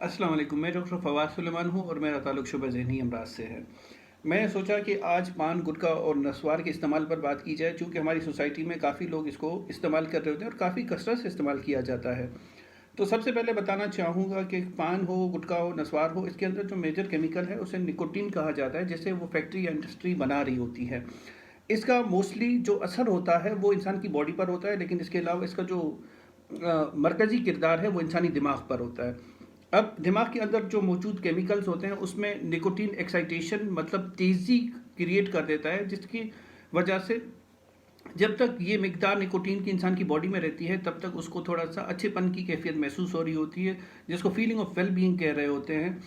अस्सलाम वालेकुम। मैं डॉक्टर फवाद सुलेमान हूँ और मेरा ताल्लुक़ शुबह ज़हनी अमराज से है। मैं सोचा कि आज पान, गुटखा और नस्वार के इस्तेमाल पर बात की जाए, चूँकि हमारी सोसाइटी में काफ़ी लोग इसको इस्तेमाल कर रहे होते हैं और काफ़ी कसरत से इस्तेमाल किया जाता है। तो सबसे पहले बताना चाहूँगा कि पान हो, गुटखा हो, नस्वार हो, इसके अंदर जो मेजर केमिकल है उसे निकोटीन कहा जाता है, जिसे वो फैक्ट्री या इंडस्ट्री बना रही होती है। इसका मोस्टली जो असर होता है वो इंसान की बॉडी पर होता है, लेकिन इसके अलावा इसका जो मरकज़ी किरदार है वो इंसानी दिमाग पर होता है। अब दिमाग के अंदर जो मौजूद केमिकल्स होते हैं उसमें निकोटीन एक्साइटेशन मतलब तेज़ी क्रिएट कर देता है, जिसकी वजह से जब तक ये मिकदार निकोटीन की इंसान की बॉडी में रहती है तब तक उसको थोड़ा सा अच्छेपन की कैफियत महसूस हो रही होती है, जिसको फीलिंग ऑफ वेल बीइंग कह रहे होते हैं,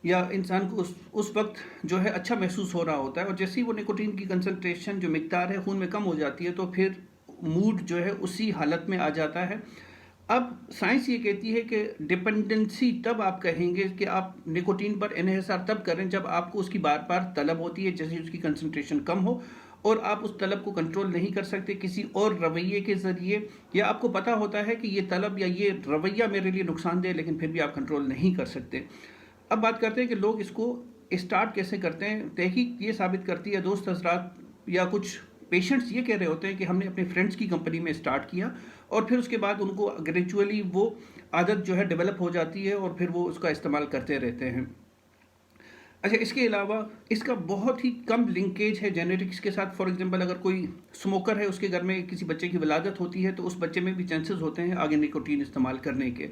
या इंसान को उस वक्त जो है अच्छा महसूस हो रहा होता है। और जैसे ही वो निकोटीन की कंसंट्रेशन जो मिकदार है खून में कम हो जाती है तो फिर मूड जो है उसी हालत में आ जाता है। अब साइंस ये कहती है कि डिपेंडेंसी तब आप कहेंगे कि आप निकोटीन पर इन्हिसार तब करें जब आपको उसकी बार बार तलब होती है, जैसे उसकी कंसंट्रेशन कम हो और आप उस तलब को कंट्रोल नहीं कर सकते किसी और रवैये के ज़रिए, या आपको पता होता है कि ये तलब या ये रवैया मेरे लिए नुकसानदेह, लेकिन फिर भी आप कंट्रोल नहीं कर सकते। अब बात करते हैं कि लोग इसको स्टार्ट कैसे करते हैं। तहकीक ये साबित करती है, दोस्त हजरात या कुछ पेशेंट्स ये कह रहे होते हैं कि हमने अपने फ्रेंड्स की कंपनी में स्टार्ट किया और फिर उसके बाद उनको ग्रेजुअली वो आदत जो है डेवलप हो जाती है और फिर वो उसका इस्तेमाल करते रहते हैं। अच्छा, इसके अलावा इसका बहुत ही कम लिंकेज है जेनेटिक्स के साथ। फॉर एग्जांपल, अगर कोई स्मोकर है, उसके घर में किसी बच्चे की विलादत होती है तो उस बच्चे में भी चांसेस होते हैं आगे निकोटीन इस्तेमाल करने के।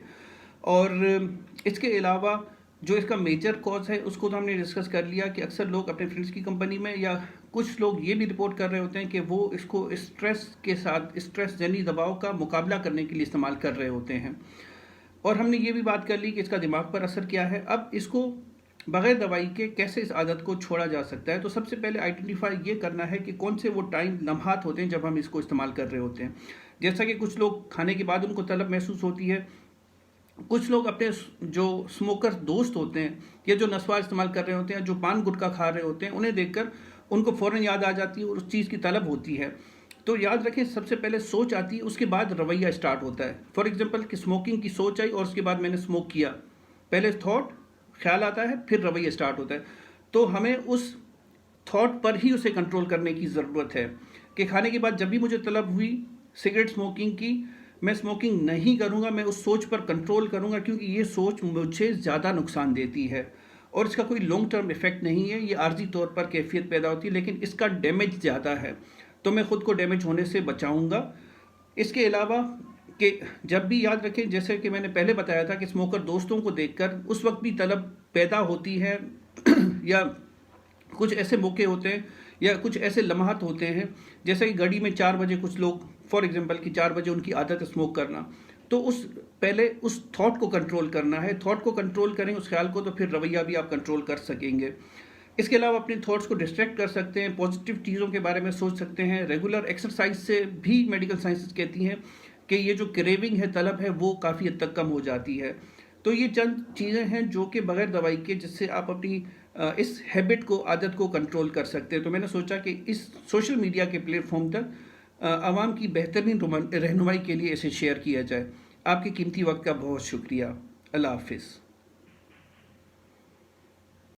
और इसके अलावा जो इसका मेजर कॉज है उसको तो हमने डिस्कस कर लिया कि अक्सर लोग अपने फ्रेंड्स की कंपनी में, या कुछ लोग ये भी रिपोर्ट कर रहे होते हैं कि वो इसको स्ट्रेस के साथ, स्ट्रेस जनी दबाव का मुकाबला करने के लिए इस्तेमाल कर रहे होते हैं। और हमने ये भी बात कर ली कि इसका दिमाग पर असर क्या है। अब इसको बगैर दवाई के कैसे इस आदत को छोड़ा जा सकता है, तो सबसे पहले आइडेंटिफाई ये करना है कि कौन से वो टाइम लम्हात होते हैं जब हम इसको इस्तेमाल कर रहे होते हैं। जैसा कि कुछ लोग खाने के बाद उनको तलब महसूस होती है, कुछ लोग अपने जो स्मोकर दोस्त होते हैं या जो नस्वार इस्तेमाल कर रहे होते हैं, जो पान गुटखा खा रहे होते हैं, उन्हें देखकर उनको फ़ौरन याद आ जाती है और उस चीज़ की तलब होती है। तो याद रखें, सबसे पहले सोच आती है, उसके बाद रवैया स्टार्ट होता है। फॉर एग्जांपल कि स्मोकिंग की सोच आई और उसके बाद मैंने स्मोक किया, पहले थॉट ख्याल आता है, फिर रवैया स्टार्ट होता है। तो हमें उस थॉट पर ही उसे कंट्रोल करने की ज़रूरत है कि खाने के बाद जब भी मुझे तलब हुई सिगरेट स्मोकिंग की, मैं स्मोकिंग नहीं करूँगा, मैं उस सोच पर कंट्रोल करूँगा, क्योंकि ये सोच मुझे ज़्यादा नुकसान देती है और इसका कोई लॉन्ग टर्म इफेक्ट नहीं है। ये आर्जी तौर पर कैफियत पैदा होती है, लेकिन इसका डैमेज ज़्यादा है, तो मैं ख़ुद को डैमेज होने से बचाऊँगा। इसके अलावा कि जब भी याद रखें, जैसे कि मैंने पहले बताया था कि स्मोकर दोस्तों को देखकर उस वक्त भी तलब पैदा होती है या कुछ ऐसे मौके होते हैं या कुछ ऐसे लम्हात होते हैं, जैसे कि घड़ी में 4 बजे कुछ लोग, फॉर एग्जांपल कि 4 बजे उनकी आदत है स्मोक करना, तो उस पहले उस थॉट को कंट्रोल करना है। थॉट को कंट्रोल करें, उस ख्याल को, तो फिर रवैया भी आप कंट्रोल कर सकेंगे। इसके अलावा अपने थॉट्स को डिस्ट्रैक्ट कर सकते हैं, पॉजिटिव चीज़ों के बारे में सोच सकते हैं। रेगुलर एक्सरसाइज से भी मेडिकल साइंसेस कहती हैं कि ये जो क्रेविंग है, तलब है, वो काफ़ी हद तक कम हो जाती है। तो ये चंद चीज़ें हैं जो कि बगैर दवाई के, जिससे आप अपनी इस हैबिट को, आदत को कंट्रोल कर सकते हैं। तो मैंने सोचा कि इस सोशल मीडिया के प्लेटफॉर्म तक आवाम की बेहतरीन रहनुमाई के लिए इसे शेयर किया जाए। आपके कीमती वक्त का बहुत शुक्रिया। अल्लाह हाफिज़।